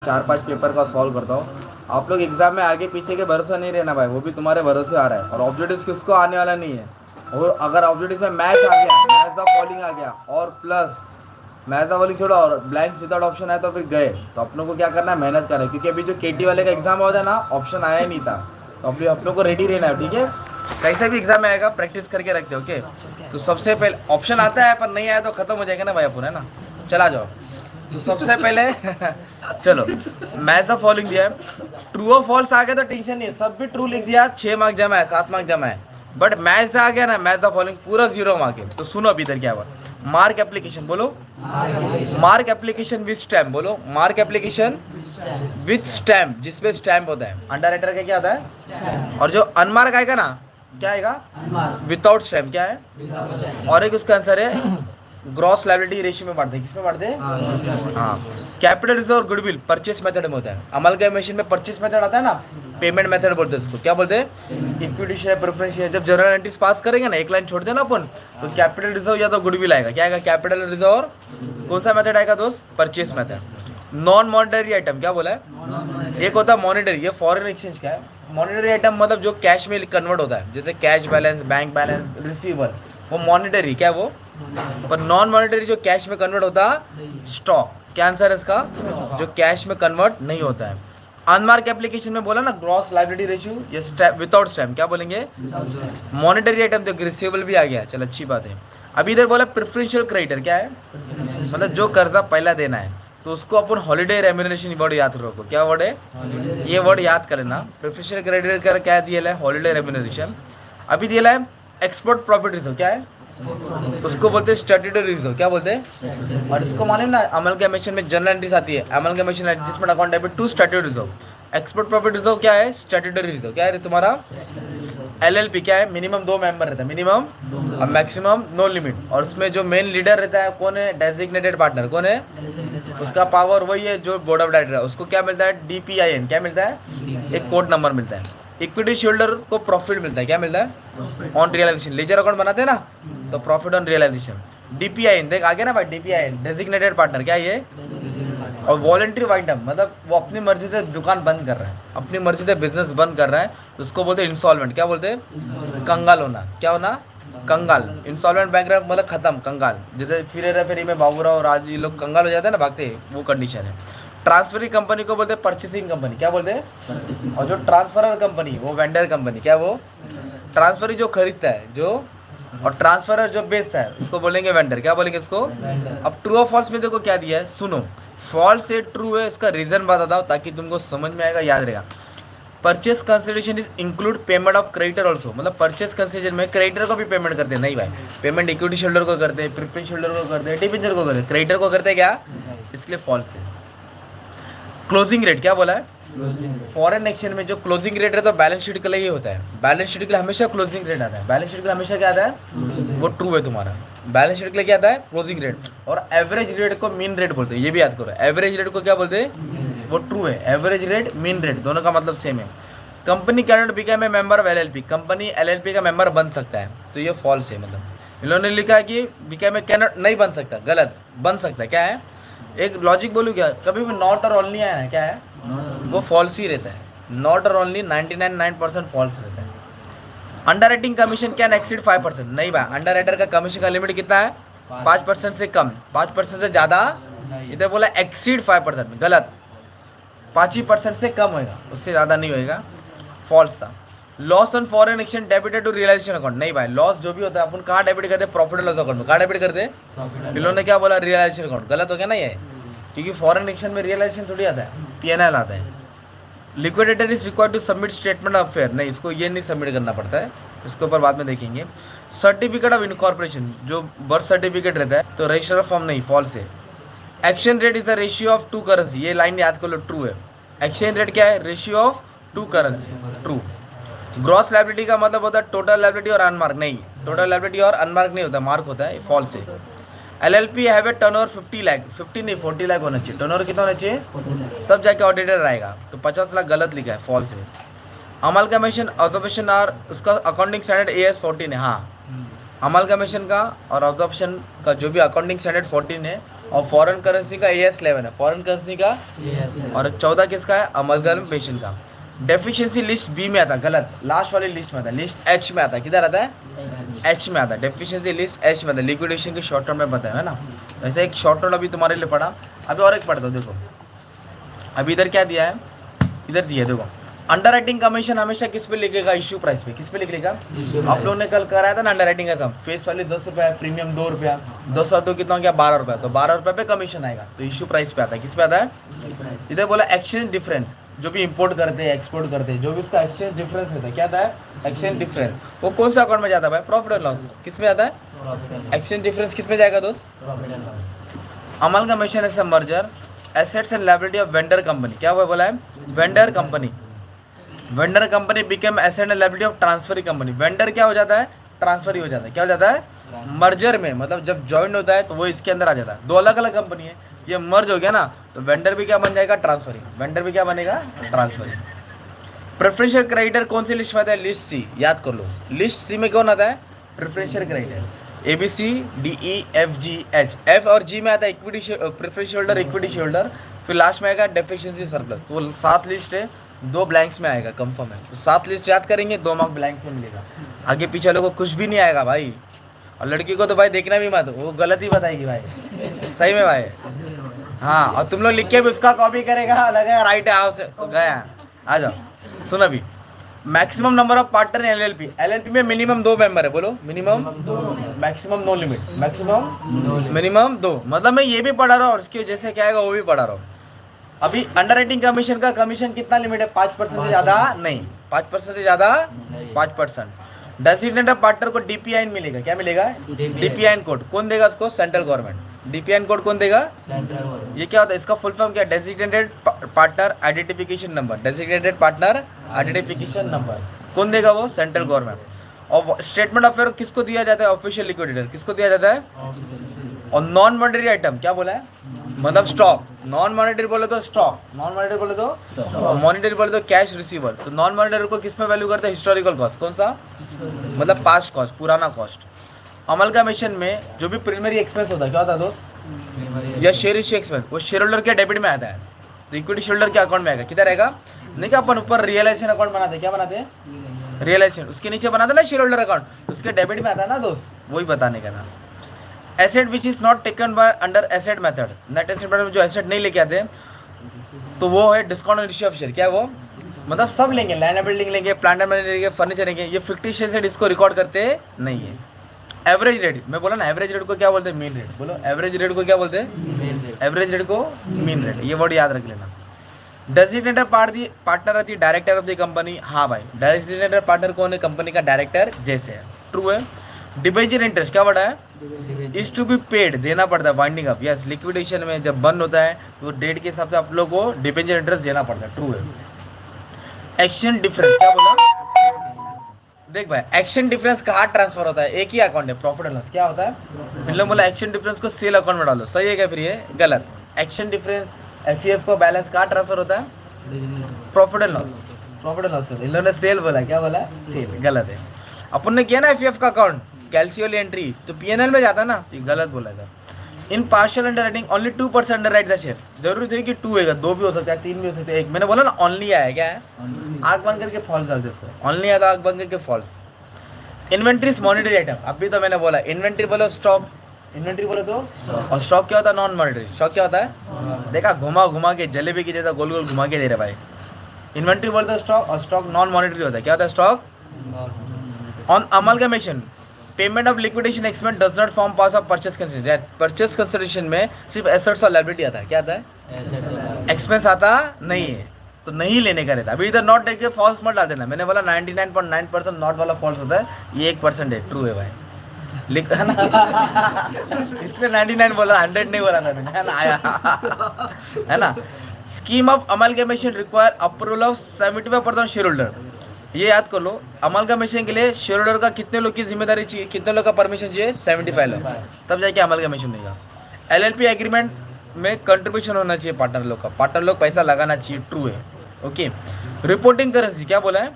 4-5 paper का solve करता हूँ। आप लोग एग्जाम में आगे पीछे के भरोसा नहीं रहना भाई, वो भी तुम्हारे भरोसे आ रहा है। और ऑब्जेक्टिव्स किसको आने वाला नहीं है। और अगर ऑब्जेक्टिव्स में मैच आ गया, मैच द फॉलोइंग आ गया और प्लस मैच द फॉलोइंग छोड़ो और ब्लैंक्स विदाउट ऑप्शन है तो फिर गए। तो अपनों को क्या करना है, मेहनत करना है, क्योंकि अभी जो केटी वाले का एग्जाम हो जाए ना, ऑप्शन आया ही नहीं था। तो अभी अपनों को रेडी रहना है, ठीक है। कैसे भी एग्जाम में आएगा प्रैक्टिस करके रखते हो, ओके। तो सबसे पहले ऑप्शन आता है पर नहीं आया तो खत्म हो जाएगा ना भाई अपन, है ना। चला जाओ। तो सबसे पहले चलो मैच द फॉलोइंग दिया है, ट्रू और फॉल्स आ गया तो टेंशन नहीं है, सब भी ट्रू लिख दिया, 6 मार्क जमा है, 7 मार्क जमा है। बट मैच आ गया ना, मैच द फॉलोइंग पूरा 0 मार्क है। तो सुनो अभी इधर क्या हुआ। मार्क एप्लीकेशन बोलो, मार्क एप्लीकेशन विथ स्टैम्प बोलो, मार्क एप्लीकेशन विथ स्टैम्प, जिसपे स्टैम्प होता है। अंडर राइटर का क्या होता है, और जो अनमार्क आएगा ना क्या आएगा, विदाउट स्टैम्प क्या है। और एक उसका आंसर है ग्रॉस लायबिलिटी रेशियो में बांटते हैं, किसमें बांटते हैं, हाँ। कैपिटल रिजर्व और गुडविल परचेस मेथड में होता है। अमलगमेशन में परचेस मेथड आता है ना, पेमेंट मेथड बोलते हैं इसको, क्या बोलते हैं, इक्विटी शेयर, प्रेफरेंस शेयर। जब जनरल एंट्रीज पास करेंगे ना, एक लाइन छोड़ देना अपन, तो कैपिटल रिजर्व या तो गुडविल आएगा, क्या आएगा, कैपिटल रिजर्व। और कौन सा मेथड आएगा दोस्त, purchase method. Non monetary item क्या बोला है, एक होता है मॉनिटरी, ये फॉरेन एक्सचेंज का है। मॉनिटरी आइटम मतलब जो कैश में कन्वर्ट होता है, जैसे cash balance, bank balance, receiver, वो मॉनिटरी क्या वो। पर नॉन मॉनिटरी जो कैश में कन्वर्ट होता है, स्टॉक। क्या आंसर है इसका, जो कैश में कन्वर्ट नहीं होता है। अनमार्क एप्लीकेशन में बोला ना ग्रॉस लायबिलिटी रेशियो, ये विदाउट स्टैम्प क्या बोलेंगे, मॉनिटरी आइटम। तो रिसीवेबल भी आ गया, चल अच्छी बात है। अभी इधर बोला प्रेफरेंशियल क्रेडिटर क्या है, मतलब जो कर्जा पहला देना है, तो उसको अपन हॉलीडे रेम्यूनरेशन वर्ड याद रखो। क्या वर्ड है, ये वर्ड याद कर लेना। प्रेफरेंशियल क्रेडिटर का क्या दिया है, हॉलीडे रेम्यूनरेशन। अभी दिया है एक्सपोर्ट प्रॉफिट रिजर्व, क्या है, उसको बोलते हैं स्टैट्यूटरी रिजर्व, क्या बोलते हैं। और इसको मालूम ना, अमलगमेशन में जनरल एंट्रीज आती है, amalgamation adjustment account debit to statutory reserve. Export profit reserve क्या है, स्टैट्यूटरी रिजर्व क्या है तुम्हारा। एलएलपी क्या है, मिनिमम 2 मेंबर रहता है, मिनिमम और मैक्सिमम नो लिमिट। और उसमें जो मेन लीडर रहता है कौन है, डेजिग्नेटेड पार्टनर कौन है, उसका पावर वही है जो बोर्ड ऑफ डायरेक्टर है। उसको क्या मिलता है, डीपीआईएन क्या मिलता है, एक कोड नंबर मिलता है। इक्विटी शेयरहोल्डर को प्रॉफिट मिलता है, क्या मिलता है, ऑन रियलाइजेशन। लेजर अकाउंट बनाते हैं ना, तो प्रॉफिट ऑन रियलाइजेशन। डीपीआईएन देख आगे ना भाई, डीपीआईएन डेजिग्नेटेड पार्टनर क्या है ये। और वॉलंटरी वाइंड अप मतलब वो अपनी मर्जी से दुकान बंद कर रहा है, अपनी मर्जी से बिजनेस बंद कर रहा है, तो उसको बोलते हैं इंस्टॉलमेंट, क्या बोलते हैं, कंगाल होना। क्या होना, कंगाल। इंस्टॉलमेंट बैंक मतलब खत्म, कंगाल। जैसे फिर फेरी में बाबूराव राज ये लोग कंगाल हो जाते हैं ना, भागते, वो कंडीशन है। ट्रांसफरिंग कंपनी को बोलते हैं परचेसिंग कंपनी, क्या बोलते हैं। और जो ट्रांसफरर कंपनी वो वेंडर कंपनी, क्या वो, ट्रांसफरी जो खरीदता है जो, और ट्रांसफरर जो बेचता है उसको बोलेंगे वेंडर, क्या बोलेंगे इसको। अब ट्रू और फॉल्स में देखो क्या दिया है, सुनो। फॉल्स से ट्रू है, इसका रीजन बता दो ताकि तुमको समझ में आएगा, याद रहेगा। Purchase consideration is include payment of creditor also, मतलब परचेस कंसिडरेशन में क्रेडिटर को भी पेमेंट करते हैं, नहीं भाई। पेमेंट इक्विटी शेयरहोल्डर को करते हैं, प्रेफरेंस शेयरहोल्डर को करते हैं, डिबेंचर को करते हैं, क्रेडिटर को करते हैं क्या, इसलिए फॉल्स है। क्लोजिंग रेट क्या बोला है, फॉरेन एक्सचेंज में जो क्लोजिंग रेट है तो बैलेंस शीट के लिए ही होता है, बैलेंस शीट के लिए हमेशा क्लोजिंग रेट आता है, बैलेंस शीट के लिए हमेशा क्या आता है, वो ट्रू है तुम्हारा। बैलेंस शीट के लिए क्या आता है, क्लोजिंग रेट। और एवरेज रेट को मीन रेट बोलते हैं, ये भी याद करो। एवरेज रेट को क्या बोलते हैं, वो ट्रू है। एवरेज रेट, मीन रेट दोनों का मतलब सेम है। Company can not become a member of LLP, company LLP का मेंबर बन सकता है, तो ये फॉल्स है। मतलब इन्होंने लिखा है कि बिकम ए कैन नॉट, नहीं बन सकता, गलत, बन सकता है, क्या है। एक लॉजिक बोलूँ क्या, कभी भी नॉट और ओनली आया है क्या है, वो फॉल्स ही रहता है। नॉट और ओनली 99% फॉल्स रहता है। Under writing commission can exceed 5%, नहीं भाई, अंडर राइटर का कमीशन का लिमिट कितना है, 5% से कम, 5% से ज़्यादा। इधर बोला एक्सीड 5%, गलत, 5% से कम होएगा, उससे ज़्यादा नहीं होएगा, फॉल्स था। Loss on foreign exchange debited to realisation account, नहीं भाई, लॉस जो भी होता है अपन कहाँ डेबिट करते हैं, प्रॉफिट लॉस अकाउंट में। कहाँ डेबिट करते हैं, इन्होंने क्या बोला, रियलाइजेशन अकाउंट, गलत हो गया ना ये, क्योंकि फॉरेन एक्सचेंज में रियलाइजेशन थोड़ी आता है, पीएनएल आता है। Liquidator is required to submit statement of fair, नहीं, इसको ये नहीं सबमिट करना पड़ता है, इसके ऊपर बाद में देखेंगे। सर्टिफिकेट ऑफ इनकॉर्पोरेशन जो बर्थ सर्टिफिकेट रहता है, तो रजिस्टर फॉर्म नहीं, फॉल्स है। Exchange rate is the ratio of 2 currency, ये लाइन याद कर लो, ट्रू है। एक्सचेंज रेट क्या है, ratio of 2 currency, true. Gross liability का मतलब होता है टोटल लायबिलिटी और अनमार्क, नहीं, टोटल लायबिलिटी और अनमार्क नहीं होता, मार्क होता है, फॉल्स है। LLP have a turnover 50 lakh, 50 नहीं 40 लाख होना चाहिए, टर्नओवर कितना होना चाहिए, तब जाके ऑडिटर आएगा, तो 50 लाख गलत लिखा है, फॉल्स है। अमलगमेशन ऑब्जर्वेशन और उसका अकाउंटिंग स्टैंडर्ड AS 14 है, हाँ। अमलगमेशन का और ऑब्जर्वेशन का जो भी अकाउंटिंग स्टैंडर्ड 14 है, और फॉरेन करेंसी का AS11 है, फॉरेन करेंसी का और 14 किसका है, अमलगमेशन का। डेफिशिएंसी लिस्ट बी में आता है, गलत, लास्ट वाली लिस्ट में आता है, लिस्ट एच में आता है, किधर आता है, एच में आता है, डेफिशिएंसी लिस्ट एच में आता है, लिक्विडेशन के शॉर्ट टर्म में बताया है ना। वैसे एक शॉर्ट टर्म अभी तुम्हारे लिए पढ़ा, अभी और एक पढ़ दो, देखो अभी इधर क्या दिया है, इधर दिया है देखो, अंडर राइटिंग कमीशन हमेशा किस पे लिखेगा, इश्यू प्राइस पे, किस पे लिखेगा, आप लोगों ने कल कराया था ना अंडर राइटिंग का सम, फेस वाली 10 रुपया, प्रीमियम 2 रुपया, 2 कितना हो गया 12 रुपया, तो 12 रुपये पे कमीशन आएगा, तो इश्यू प्राइस पे आता है, किस पे आता है, इधर बोला एक्सचेंज डिफरेंस, जो भी इंपोर्ट करते हैं एक्सपोर्ट करते हैं जो भी उसका एक्सचेंज डिफरेंस होता है, क्या आता है, एक्सचेंज डिफरेंस, वो कौन सा अकाउंट में जाता है भाई, प्रॉफिट एंड लॉस, किस में आता है, एक्सचेंज डिफरेंस किस में जाएगा दोस्त, amalgamation is a merger assets and liability of vendor company, क्या हुआ बोला है, vendor company, vendor company become asset and liability of transferee company, vendor क्या हो जाता है, ट्रांसफर ही हो जाता है, क्या हो जाता है, मर्जर में, मतलब जब ज्वाइन होता है तो वो इसके अंदर आ जाता है, दो अलग अलग कंपनी है, ये मर्ज हो गया ना, तो वेंडर भी क्या बन जाएगा, ट्रांसफरी, वेंडर भी क्या बनेगा, ट्रांसफरी। प्रेफरेंशियल क्रेडिटर कौन सी लिस्ट में आता है, लिस्ट सी, याद कर लो, लिस्ट सी में कौन आता है, प्रेफरेंशियल क्रेडिटर, ABCDEFGH, एफ और जी में आता है equity preference holder, equity holder, फिर लास्ट में आएगा डेफिशिएंसी सरप्लस, तो वो 7 लिस्ट है, 2 ब्लैंक्स में आएगा कंफर्म है, तो 7 लिस्ट याद करेंगे, 2 मार्क ब्लैंक्स में मिलेगा, आगे पीछे वालों को कुछ भी नहीं आएगा भाई, और लड़की को तो भाई देखना भी मत, वो गलत ही बताएगी भाई, सही में भाई, हाँ, और तुम लोग लिख के भी उसका कॉपी करेगा, लगा राइट है हाउस गया, आ जाओ सुन अभी, maximum number of partner in LLP में मिनिमम 2 मेंबर है, बोलो minimum, maximum no limit, maximum minimum 2, मतलब मैं ये भी पढ़ा रहा हूँ और इसकी वजह से क्या आएगा वो भी पढ़ा रहा हूँ। अभी अंडर राइटिंग कमीशन का कमीशन कितना लिमिट है, 5% से ज़्यादा नहीं, 5% से ज़्यादा 5%। डेजिग्नेटेड पार्टनर को DPIN मिलेगा, क्या मिलेगा, DPIN कोड, कौन देगा उसको, सेंट्रल गवर्नमेंट, DPIN कोड कौन देगा, ये क्या होता है, इसका फुल फॉर्म क्या, designated partner identification number, designated partner identification number कौन देगा, वो सेंट्रल गवर्नमेंट। और स्टेटमेंट ऑफ अफेयर किसको दिया जाता है, ऑफिशियल लिक्विडेटर किसको दिया जाता है, और नॉन मॉनेटरी आइटम क्या बोला है, मतलब स्टॉक, नॉन मॉनेटरी बोले तो स्टॉक, नॉन मॉनेटरी बोले तो मॉनेटरी बोले तो कैश रिसीवर, तो नॉन मॉनेटरी को किस में वैल्यू करते हैं, हिस्टोरिकल कॉस्ट, कौन सा, मतलब पास्ट कॉस्ट, पुराना कॉस्ट। अमलगमेशन में जो भी प्रीलिमिनरी एक्सपेंस होता है क्या होता है दोस्त, या शेयर इश्यू एक्सपेंस, वो शेयर होल्डर के डेबिट में आता है, तो इक्विटी शेयर होल्डर के अकाउंट में आएगा, किधर आएगा, नहीं क्या अपन ऊपर रियलाइजेशन अकाउंट बनाते हैं, क्या बनाते हैं, रियलाइजेशन, उसके नीचे बनाते ना शेयर होल्डर अकाउंट, उसके डेबिट में आता है ना दोस्त, वही बताने का ना। Asset which is not taken by under asset method, net asset method में जो एसेट नहीं लेके आते तो वो है discount on issue of share, क्या है वो, मतलब सब लेंगे, लैंड एंड बिल्डिंग लेंगे, प्लांट एंड लेंगे, फर्नीचर लेंगे, ये फिक्टिशियस एसेट इसको रिकॉर्ड करते नहीं है। एवरेज रेट, मैं बोला ना एवरेज रेट को क्या बोलते हैं, मीन रेट, बोलो एवरेज रेट को क्या बोलते हैं, एवरेज रेट को मीन रेट, ये वर्ड याद रख लेना। डेजिग्नेटेड पार्टनर आती है डायरेक्टर ऑफ द कंपनी, हाँ भाई डेजिग्नेटेड पार्टनर कौन है, कंपनी का डायरेक्टर जैसे है, ट्रू है। डिबेंचर इंटरेस्ट क्या बड़ा है, इज टू बी पेड, देना पड़ता है, वाइंडिंग अप, यस लिक्विडेशन में जब बंद होता है तो डेट के हिसाब से आप लोग को डिबेंचर इंटरेस्ट देना पड़ता है, ट्रू है। एक्शन डिफरेंस क्या बोला, देख भाई एक्शन डिफरेंस कहाँ ट्रांसफर होता है, एक ही अकाउंट है, प्रॉफिट एंड लॉस क्या होता है, इन लोग बोला एक्शन डिफरेंस को सेल अकाउंट में डालो, सही है क्या, फिर ये गलत, एक्शन डिफरेंस FEF को बैलेंस कहाँ ट्रांसफर होता है, profit and loss, profit and loss, इन लोगों ने सेल बोला, क्या बोला, सेल, गलत है। अपन ने किया ना FEF का अकाउंट कैल्सियल एंट्री, तो PNL में जाता ना, तो गलत बोला था। In partial underwriting only 2% underwrite the share, जरूरी थी कि 2 होगा, 2 भी हो सकता है, 3 भी हो सकता है, 1, मैंने बोला ना ओनली आया, क्या है, आग बंद करके फॉल्स डाल दे इसको, ओनली आया आग बंद करके false. Inventory is monetary item, अभी तो मैंने बोला इन्वेंट्री बोलो स्टॉक, इन्वेंट्री बोले तो, और स्टॉक क्या होता है, नॉन मॉनिटरी, स्टॉक क्या होता है, देखा घुमा घुमा के जलेबी की जैसा गोल गोल घुमा के दे रहे भाई, इन्वेंट्री बोलते हैं स्टॉक, और स्टॉक नॉन मॉनिटरी होता है, क्या होता है stock. On amalgamation payment of liquidation expense does not form part of purchase consideration, purchase consideration में सिर्फ एसेट्स और लायबिलिटी आता है, क्या आता है, एक्सपेंस आता नहीं है, तो नहीं लेने का रहता। अभी इधर नॉट लेके फॉल्स मत डाल देना, मैंने बोला 99.9% नॉट वाला फॉल्स होता है, ये 1% है, ट्रू है भाई, लिख है ना इसलिए 99 बोला, 100 नहीं बोला था मैंने, है ना, आया है ना। Scheme of amalgamation require approval of 75% share holder, ये याद कर लो, अमलगमेशन के लिए शेयर होल्डर का कितने लोग की जिम्मेदारी चाहिए, कितने लोग का परमिशन चाहिए, 75 लोग, तब जाके अमलगमेशन होगा। LLP एग्रीमेंट में कंट्रीब्यूशन होना चाहिए पार्टनर लोग का, पार्टनर लोग पैसा लगाना चाहिए, ट्रू है, ओके। रिपोर्टिंग करेंसी क्या बोला है,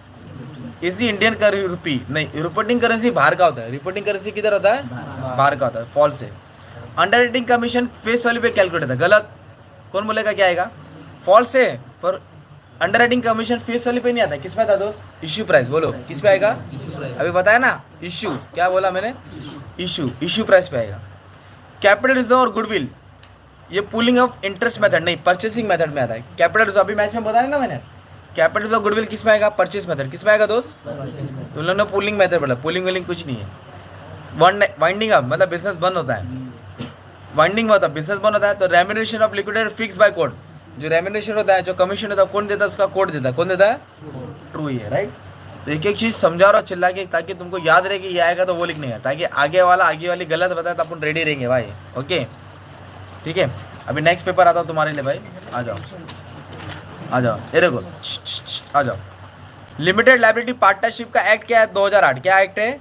इज दी इंडियन रूपी, नहीं रिपोर्टिंग करेंसी बाहर का होता है, रिपोर्टिंग करेंसी किधर होता है, बाहर का होता है, फॉल्स है। अंडरराइटिंग कमीशन फेस वैल्यू पे कैलकुलेट होता है, गलत। कौन बोलेगा क्या आएगा? फॉल्स है। पर अंडरराइटिंग कमीशन फेस वैल्यू पे नहीं आता, किस पे आता दोस्त? Issue price. बोलो किस पे आएगा? अभी बताया ना, इश्यू, क्या बोला मैंने? इश्यू प्राइस पे आएगा। कैपिटल रिजर्व और गुडविल ये पुलिंग ऑफ इंटरेस्ट मेथड नहीं, परचेसिंग मेथड में आता है। कैपिटल रिजर्व अभी मैच में बताया ना मैंने, कैपिटल रिजर्व गुडविल किस में आएगा? Purchase method. किस में आएगा दोस्त? तुम लोगों ने पुलिंग मेथड बोला, पुलिंग विलिंग कुछ नहीं है। वाइंडिंग अप मतलब बिजनेस बंद होता है, वाइंडिंग में होता है, बिजनेस बंद होता है। तो remuneration of liquidator fix by code, जो रेम्यूनरेशन होता है, जो कमीशन होता है, कौन देता है? उसका कोड देता है। कौन देता है? ट्रू ही है, राइट। तो एक एक चीज समझा रहा हूँ चिल्ला के, ताकि तुमको याद रहे कि ये आएगा तो वो लिखने का, ताकि आगे वाली गलत बताए तो अपन रेडी रहेंगे भाई। ओके ठीक है। अभी नेक्स्ट पेपर आता हूँ तुम्हारे लिए भाई, आ जाओ आ जाओ, ये देखो आ जाओ। लिमिटेड लाइबिलिटी पार्टनरशिप का एक्ट क्या है? 2008। क्या एक्ट है?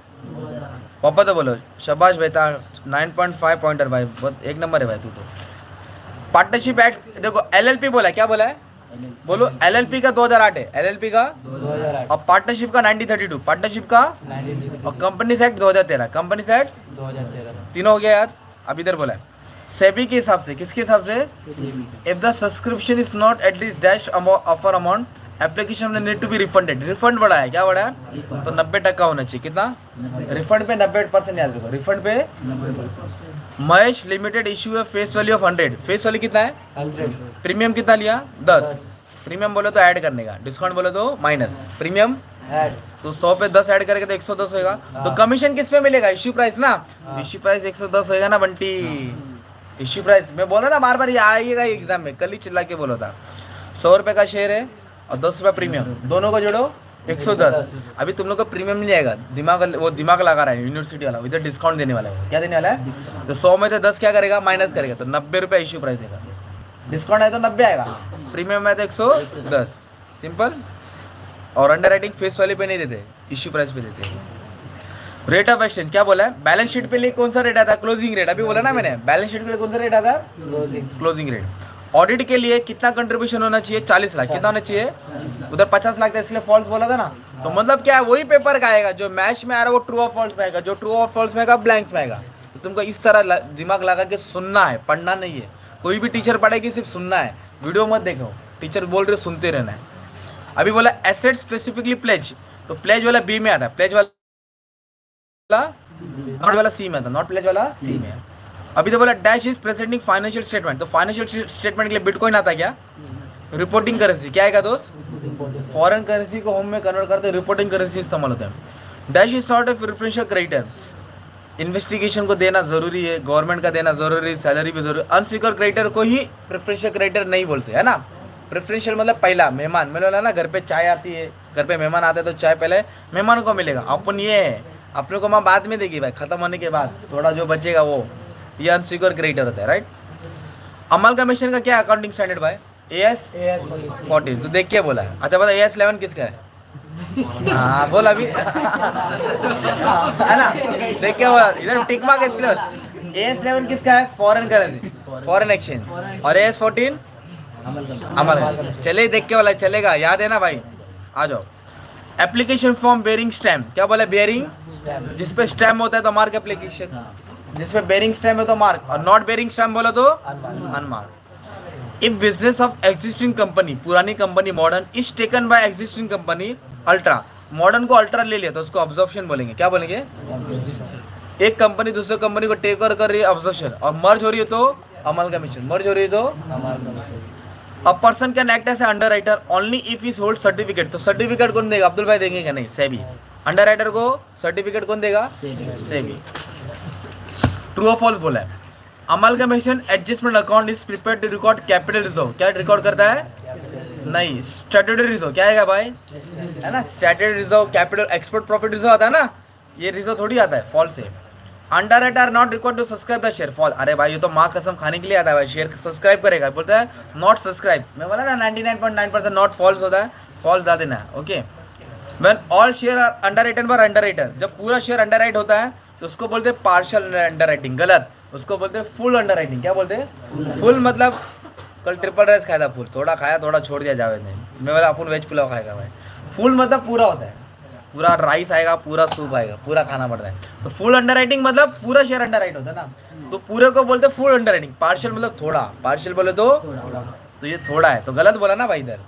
पापा तो बोलो, शाबाश बेटा, 9.5 पॉइंटर भाई, बहुत एक नंबर है भाई तू तो। पार्टनरशिप एक्ट देखो, एलएलपी बोला है, क्या बोला है? बोलो, एलएलपी का 2008 है, एलएलपी का 2008, और पार्टनरशिप का 1932, पार्टनरशिप का 1932, और कंपनीज एक्ट 2013, कंपनीज एक्ट 2013, तीनों हो गया याद। अब इधर बोला है सेबी के हिसाब से, किसके हिसाब से? If the subscription is not at least dash offer amount application में need to be refunded. Refund बढ़ा है, क्या बढ़ा है? तो 90% होना चाहिए। कितना? रिफंड पे 90% याद रखो, रिफंड पे 90%। महेश लिमिटेड इशू है face value of 100, face value कितना है? 100। प्रीमियम कितना लिया? 10। प्रीमियम बोलो तो ऐड करने का, डिस्काउंट बोलो तो माइनस, प्रीमियम ऐड, तो 100 पे 10 ऐड करेंगे तो 110 होगा। तो कमीशन किस पे मिलेगा? इश्यू प्राइस ना, इश्यू प्राइस 110 होगा ना बंटी। इश्यू प्राइस मैं बोला ना बार बार, ये आएगा एग्जाम में, कल ही चिल्ला के बोला था। 100 रुपये का शेयर है और 10 रुपये प्रीमियम, दोनों को जोड़ो 110। अभी तुम लोग को प्रीमियम नहीं आएगा, दिमाग लगा रहा है यूनिवर्सिटी वाला, इधर डिस्काउंट देने वाला है। क्या देने वाला है? तो 100 में से 10 क्या करेगा? माइनस करेगा, तो 90 रुपये इश्यू प्राइस देगा। डिस्काउंट है तो 90 आएगा, प्रीमियम है तो 110, सिंपल। और अंडर राइटिंग फेस वैल्यू पे नहीं देते, इश्यू प्राइस पे देते हैं। रेट ऑफ एक्सचेंज क्या बोला है? बैलेंस शीट पे लिए कौन सा रेट आता है? Closing rate. अभी बोला ना मैंने, बैलेंस शीट के लिए कौन सा रेट आता है? Closing rate. ऑडिट के लिए कितना कंट्रीब्यूशन होना चाहिए? 40 लाख। कितना होना चाहिए? उधर 50 लाख था, इसलिए फॉल्स बोला था ना। तो मतलब क्या है, वही पेपर का आएगा जो मैच में आ रहा है, वो ट्रू और फॉल्स में आएगा, जो ट्रू और फॉल्स में आएगा ब्लैंक्स में आएगा। तो तुमको इस तरह दिमाग लगा के सुनना है, पढ़ना नहीं है। कोई भी टीचर पढ़ेगी, सिर्फ सुनना है, वीडियो मत देखो, टीचर बोल रहे सुनते रहना है। अभी बोला एसेट स्पेसिफिकली प्लेज, तो प्लेज वाला बी में आता है, प्लेज वाला नॉट वाला सी में आता, नॉट प्लेज वाला सी में। अभी तो बोला dash is presenting financial statement, तो फाइनेंशियल स्टेटमेंट के लिए बिटकॉइन आता है क्या? Reporting currency. क्या आएगा दोस्त? फॉरेन करेंसी को होम में कन्वर्ट करते रिपोर्टिंग करेंसी इस्तेमाल होता है। Dash is sort of preferential creditor, investigation को देना जरूरी है, गवर्नमेंट का देना जरूरी, सैलरी भी जरूरी। अनसिक्योर क्रेडिटर को ही प्रेफरेंशियल क्रेडिटर नहीं बोलते, है ना। प्रेफरेंशियल मतलब पहला मेहमान, मैंने बोला ना घर पे चाय आती है, घर पे मेहमान आते हैं तो चाय पहले मेहमान को मिलेगा। अपन ये है, अपने को माँ बाद में देगी भाई, खत्म होने के बाद थोड़ा जो बचेगा वो, ये अनसिक्योर क्रेडिटर होता है, राइट। अमालगमेशन का क्या अकाउंटिंग स्टैंडर्ड भाई? AS 14। तो देख के बोला है। अच्छा बता AS 11 किसका है? हाँ बोल अभी है ना, देख के बोला, इधर टिक मार्क इसलिए। AS 11 किसका है? Foreign currency, foreign exchange. और AS 14 अमल। चले देख के वाला चलेगा, याद है ना भाई। आ जाओ। एप्लीकेशन फॉर्म बेरिंग स्टैम्प, क्या बोला? बेरिंग, जिसपे स्टैम्प होता है तो मार्क एप्लीकेशन, जिसपे बेरिंग स्टैम्प है तो मार्क, और नॉट बेरिंग स्टैम्प बोला तो unmark. If business of existing company, पुरानी company Modern, is taken by existing company Ultra, Modern को अल्ट्रा ले लिया तो उसको ऑब्जॉर्प्शन बोलेंगे। क्या बोलेंगे? एक कंपनी दूसरे कंपनी को टेक ओवर कर रही है, ऑब्जॉर्प्शन, और मर्ज हो रही है तो अमालगमेशन, मर्ज हो रही है तो amalgamation. A person can act as underwriter only if is hold certificate, तो सर्टिफिकेट कौन देगा? अब्दुल भाई देंगे क्या? नहीं, सेबी। अंडर राइटर को सर्टिफिकेट कौन देगा? सेबी। ट्रू और फॉल्स बोला है। Amalgamation adjustment account is prepared to record capital reserve, क्या रिकॉर्ड करता है? नहीं, स्टैट्यूटरी रिजर्व। क्या आएगा भाई? है ना, statutory reserve, capital export profit reserve आता है ना, ये रिजर्व थोड़ी आता है, फॉल्स है। Underwriter are not required to subscribe the share, false. अरे भाई ये तो माँ कसम खाने के लिए आता है भाई, शेयर सब्सक्राइब करेगा, बोलता है नॉट सब्सक्राइब। मैं बोला ना 99.9% नॉट फॉल्स होता है, फॉल्स डाल देना है। Okay. When all share are underwritten by underwriter, जब पूरा शेयर अंडर राइट होता है तो उसको बोलते हैं पार्शियल अंडर राइटिंग, गलत, उसको बोलते हैं फुल अंडर राइटिंग। क्या बोलते हैं? फुल मतलब कल ट्रिपल राइस खाया था, फुल थोड़ा खाया थोड़ा छोड़ दिया जावेद ने, मैं बोला अपन वेज पुलाव खाएगा भाई। फुल मतलब पूरा होता है, पूरा राइस आएगा, पूरा सूप आएगा, पूरा खाना पड़ता है। तो फुल अंडर राइटिंग मतलब पूरा शेयर अंडर राइट होता है ना, तो पूरे को बोलते हैं फुल अंडर राइटिंग। पार्शियल मतलब थोड़ा, पार्शियल बोले तो ये थोड़ा है, तो गलत बोला ना भाई इधर।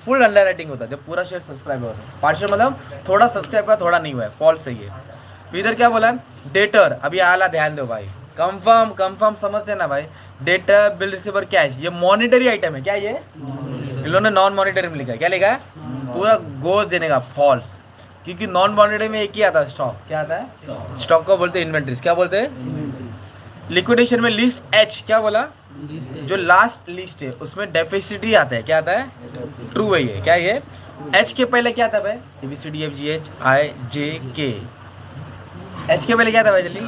फुल अंडर राइटिंग होता है जब पूरा शेयर सब्सक्राइब होता है। पार्शियल मतलब थोड़ा सब्सक्राइब का, थोड़ा नहीं हुआ है, फॉल्स है ये। तो इधर क्या बोला डेटर, अभी आला ध्यान दो भाई, कंफर्म कंफर्म समझते ना भाई। डेटर बिल रिसीवर कैश, ये मॉनिटरी आइटम है क्या, ये इन्होंने नॉन मॉनिटरी में लिखा है, क्या लिखा है, पूरा गोज देने का, फॉल्स। क्योंकि नॉन मॉनिटरी में एक ही आता है स्टॉक, क्या आता है, स्टॉक को बोलते हैं इन्वेंट्रीज, क्या बोलते हैं। लिक्विडेशन में लिस्ट एच, क्या बोला, जो लास्ट लिस्ट है उसमें डेफिसिट ही आता है, क्या आता है, ट्रू है ये, क्या ये एच के पहले क्या था भाई, ABCDFGHIJK, एच के पहले क्या था भाई जल्दी,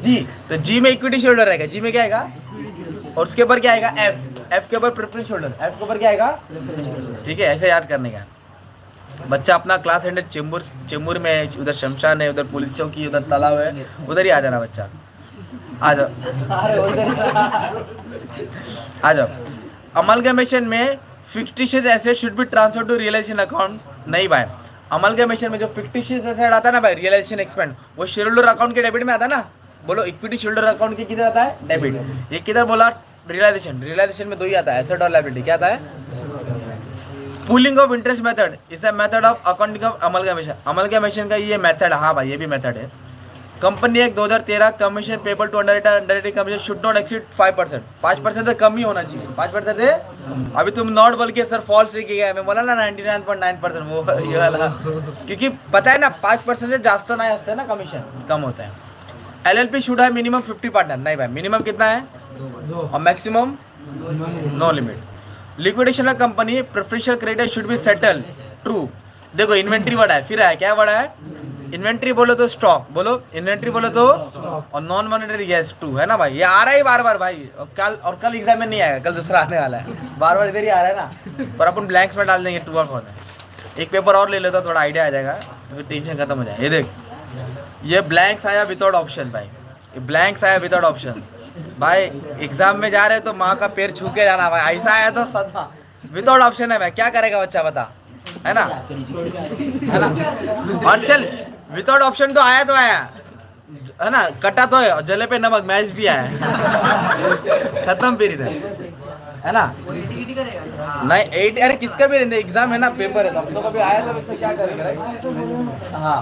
जी। तो जी में इक्विटी शेयरहोल्डर रहेगा, जी में क्या आएगा, और उसके ऊपर क्या आएगा, एफ, एफ के ऊपर प्रेफरेंस होल्डर, एफ के ऊपर क्या आएगा, ठीक है, ऐसे याद करने का। बच्चा अपना क्लास अटेंड चेंबूर में है, उधर शमशान है, उधर पुलिस चौकी, उधर तालाब है, उधर ही आ जाना बच्चा, आ जाओ आ जाओ। अमलगमेशन में fictitious asset should be transfer to realisation account, नहीं भाई, अमलगमेशन में जो फिक्टिशियस एसेट आता है ना भाई, रियलाइजेशन एक्सपेंड, वो शेयर होल्डर अकाउंट के डेबिट में आता है ना, बोलो इक्विटी शेयर होल्डर अकाउंट के किधर आता है, डेबिट। ये किधर बोला, रियलाइजेशन, रियलाइजेशन में दो ही आता है, एसेट और लायबिलिटी, क्या आता है, pooling of interest method is a method of accounting of amalgamation, amalgamation का ये मेथड, हाँ भाई ये भी मेथड है। Company act 2013, commission payable to underwriter commission should not exceed 5%, 5% से कम ही होना चाहिए, 5% से, अभी तुम नॉट बोल के सर फॉल्स लिख गया, मैं बोला ना 99.9% वो ये वाला, क्योंकि पता है ना 5% से जास्त नहीं होता है ना, कमीशन कम होता है। LLP शुड है मिनिमम 50 पार्टनर, नहीं भाई मिनिमम कितना है, और maximum no limit. Liquidation of company preferential creditor should be settle, true. देखो इन्वेंट्री बड़ा है, फिर है क्या बड़ा है, इन्वेंट्री बोलो तो स्टॉक, बोलो इन्वेंट्री बोलो तो, और नॉन मॉनिटरी यस टू, है ना भाई, ये आ रहा है बार बार भाई, और कल एग्जाम में नहीं आएगा, कल दूसरा आने वाला है, बार बार इधर ही आ रहा है ना, पर अपन ब्लैंक्स में डाल देंगे टू और 4 में। एक पेपर और ले लेता थोड़ा आइडिया आ जाएगा, फिर टेंशन खत्म हो जाए। ये देख, ये ब्लैंक्स आया विदाउट ऑप्शन भाई, ये ब्लैंक्स आया विदाउट ऑप्शन भाई, एग्जाम में जा रहे तो माँ का पैर छू के जाना भाई, ऐसा आया तो सदमा, विदाउट ऑप्शन है भाई, क्या करेगा बच्चा बता, है ना, है ना। और चल विदाउट ऑप्शन तो आया, है ना, कटा तो है, जले पे नमक, मैच भी आया खत्म फिर इधर, है ना। नहीं 8, अरे किसका भी रहते, एग्जाम है ना, पेपर है, तो हम लोग अभी आया तो इससे क्या करेंगे, हाँ।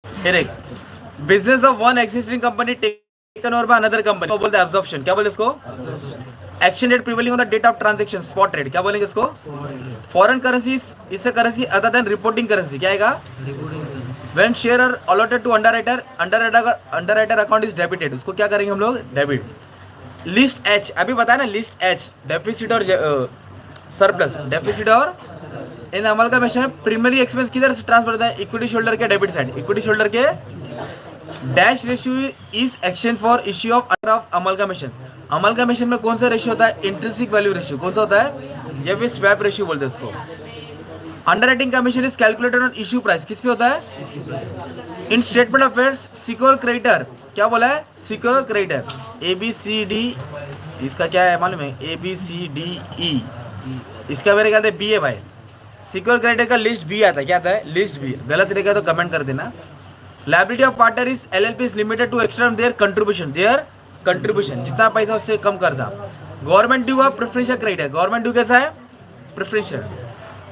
फिर एक business of one existing company taken over by another company, तो बोलते हैं एब्जॉर्प्शन, क्या बोलते इसको, action rate prevailing on the date of transaction, spot rate, क्या बोलेंगे इसको। Foreign currency is a currency other than reporting currency, क्या आएगा, when share are allotted to underwriter account is debited, उसको क्या करेंगे हम लोग, डेबिट। लिस्ट एच, अभी बताया ना, लिस्ट एच डेफिसिट और सरप्लस, डेफिसिट और इन अमलगमेशन प्राइमरी एक्सपेंस किधर से ट्रांसफर होता है, इक्विटी शोल्डर के डेबिट साइड, इक्विटी शोल्डर के dash ratio is exchange for issue of under of amalgamation, amalgamation में कौन सा रेशियो होता है, इंट्रिंसिक वैल्यू रेशियो, कौन सा होता है, ये भी स्वैप रेशियो बोलते हैं इसको। Underwriting commission is calculated on issue price, किस पे होता है, in statement of affairs secure creditor, क्या बोला है, सिक्योर क्रेडिटर, ABCD, इसका क्या है मालूम है, ABCDE, इसका मेरे ख्याल से B है भाई, सिक्योर क्रेडिटर का लिस्ट B आता है, क्या आता है, लिस्ट B, गलत रहेगा तो कमेंट कर देना। Liability of partner is LLP is limited to extend their contribution, जितना पैसा उससे कम कर्जा। Government due of preferential creditor, government due कैसा है, preferential.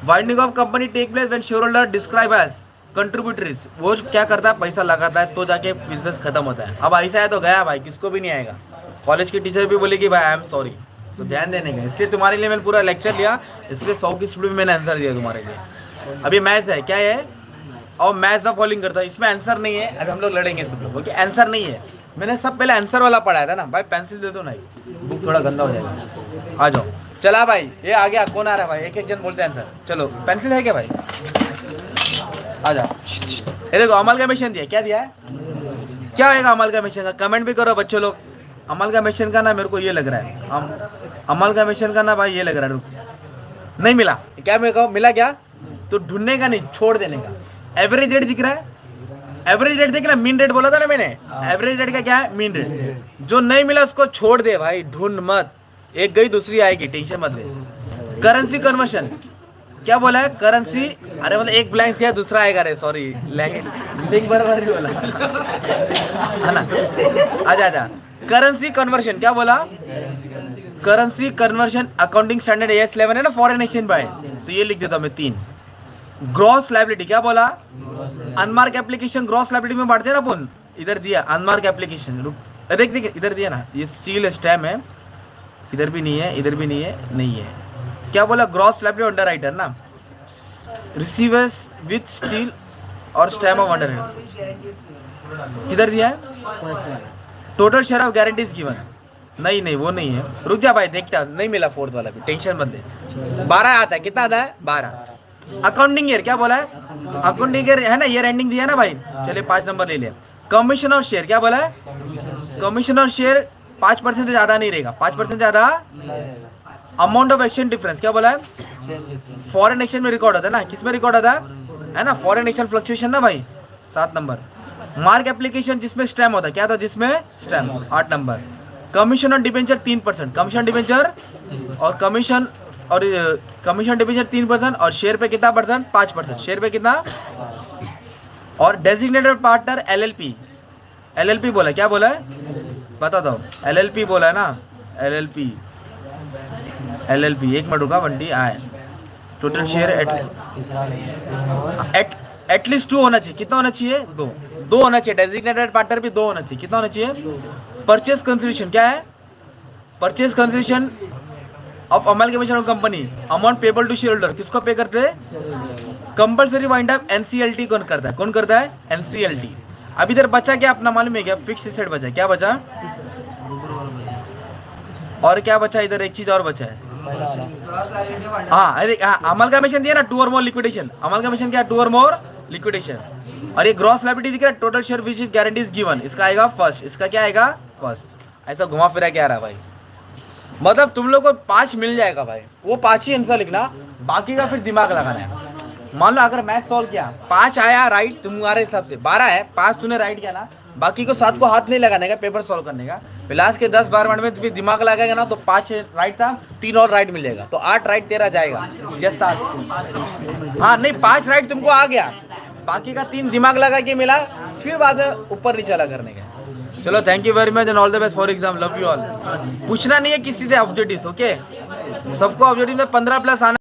Winding of company take place when share holder describe as contributories, वो क्या करता है, पैसा लगाता है तो जाके बिजनेस खत्म होता है। अब ऐसा है तो गया भाई, किसको भी नहीं आएगा, कॉलेज की टीचर भी बोलेगी भाई आई एम सॉरी, तो ध्यान देने का, इसलिए तुम्हारे लिए मैंने पूरा लेक्चर लिया, इसलिए 100 की स्पीड में मैंने आंसर दिया तुम्हारे लिए। अभी मैथ्स है, क्या है, और मैथ्स द फॉलोइंग करता है, इसमें आंसर नहीं है, अभी हम लोग लड़ेंगे सब लोग, क्योंकि आंसर नहीं है, मैंने सब पहले आंसर वाला पढ़ाया था ना भाई, पेंसिल दे दो ना, बुक थोड़ा गंदा हो जाएगा, आ जाओ। चला भाई, ये आ गया, कौन आ रहा है भाई, एक एक जन बोलते हैं आंसर, चलो पेंसिल है क्या भाई, आ जाओ। ये देखो अमलगमेशन दिया, क्या दिया है, क्या होगा अमलगमेशन का, कमेंट भी करो बच्चों लोग। अमलगमेशन का ना मेरे को ये लग रहा है, अमलगमेशन का ना भाई ये लग रहा है, रुक नहीं मिला, क्या मेरे को मिला, क्या तो ढूंढने का नहीं, छोड़ देने का। एवरेज रेट दिख रहा है, एवरेज रेट देख रहा, मीन रेट बोला था ना मैंने, एवरेज रेट का क्या है, मीन रेट, जो नहीं मिला उसको छोड़ दे भाई, ढूंढ मत, एक गई दूसरी आएगी, टेंशन मत ले। करेंसी कन्वर्शन, क्या बोला है करेंसी, अरे मतलब एक ब्लैंक दिया दूसरा आएगा रे, सॉरी लिंक बराबर नहीं बोला है ना। आजा आजा, करेंसी कन्वर्शन क्या बोला, currency conversion accounting standard AS11 है ना, फॉरेन एक्सचेंज बाय, तो ये लिख देता हूं मैं 3। ग्रॉस लायबिलिटी क्या बोला, अनमार्क एप्लीकेशन ग्रॉस लायबिलिटी में बांटते हैं ना अपन, इधर दिया अनमार्क एप्लीकेशन, देख देख इधर दिया ना, ये स्टील स्टैम्प है, इधर भी नहीं है, इधर भी नहीं है, नहीं है, क्या बोला ग्रॉस लायबिलिटी अंडर राइटर ना, रिसीवर्स विथ स्टील और स्टैम्प ऑफ अंडर किधर दिया है, total share of guarantees given, नहीं नहीं वो नहीं है, रुक जा भाई देखता, नहीं मिला फोर्थ वाला भी, टेंशन मत दे। 12 आता है, कितना आता है 12। अकाउंटिंग ईयर क्या बोला है, अकाउंटिंग ईयर है ना, ईयर एंडिंग दिया ना भाई, चलिए 5 नंबर ले लिया। कमीशन और शेयर क्या बोला है, कमीशन और शेयर 5% से ज्यादा नहीं रहेगा, 5% ज्यादा। अमाउंट ऑफ एक्सचेंज डिफरेंस क्या बोला है, फॉरेन एक्सचेंज में रिकॉर्ड होता है ना, किस में रिकॉर्ड होता है ना, फॉरेन एक्सचेंज फ्लक्चुएशन ना भाई, 7 नंबर। मार्क एप्लीकेशन जिसमें स्टैम्प होता है, क्या था जिसमें स्टैम्प, 8 नंबर। कमीशन और डिबेंचर 3%, कमीशन डिबेंचर और कमीशन डिबेंचर 3% और शेयर पे कितना परसेंट, 5%, शेयर पे कितना। और डेजिग्नेटेड पार्टनर LLP बोला, क्या बोला है बता दो, LLP बोला है ना, LLP 1 मिनट रुका बंटी आए, टोटल शेयर एटलीस्ट 2 होना चाहिए, कितना होना चाहिए, 2 होना चाहिए, डेजिग्नेटेड पार्टनर भी 2 होना चाहिए, कितना होना चाहिए। परचेज कंसिडरेशन क्या है, purchase consideration of amalgamation of company, amount payable to shareholder, किसको पे करते हैं, कंपल्सरी वाइंड अप NCLT कौन करता है, कौन करता है NCLT। अब इधर बचा क्या अपना मालूम है क्या, फिक्स एसेट बचा, क्या बचा, और क्या बचा इधर, एक चीज और बचा है, हाँ अरे अमलगेमेशन दिया ना, 2 और मोर लिक्विडेशन, अमलगेमेशन क्या 2 और मोर लिक्विडेशन। और ये ग्रॉस लायबिलिटी दिख रहा है, total share which is guarantees given, इसका आएगा फर्स्ट, इसका क्या आएगा फर्स्ट। ऐसा घुमा फिरा क्या रहा भाई, मतलब तुम लोग को 5 मिल जाएगा भाई, वो 5 ही आंसर लिखना, बाकी का फिर दिमाग लगाना है। मान लो अगर मैथ सॉल्व किया 5 आया राइट तुम्हारे हिसाब से, 12 है 5 तूने राइट किया ना, बाकी को 7 को हाथ नहीं लगाने का पेपर सॉल्व करने का, फिर लास्ट के 10-12 मिनट में फिर दिमाग लगाएगा ना, तो 5 राइट था, 3 और राइट मिल जाएगा, तो 8 राइट तेरा जाएगा या 7, हाँ नहीं 5 राइट तुमको आ गया, बाकी का 3 दिमाग लगा के मिला, फिर बाद में ऊपर नीचे चला करने का। चलो thank you very much and all the best for exam, love you all. पूछना नहीं है किसी से ऑब्जेक्टिव्स, ओके, सबको ऑब्जेक्टिव में 15+ आना।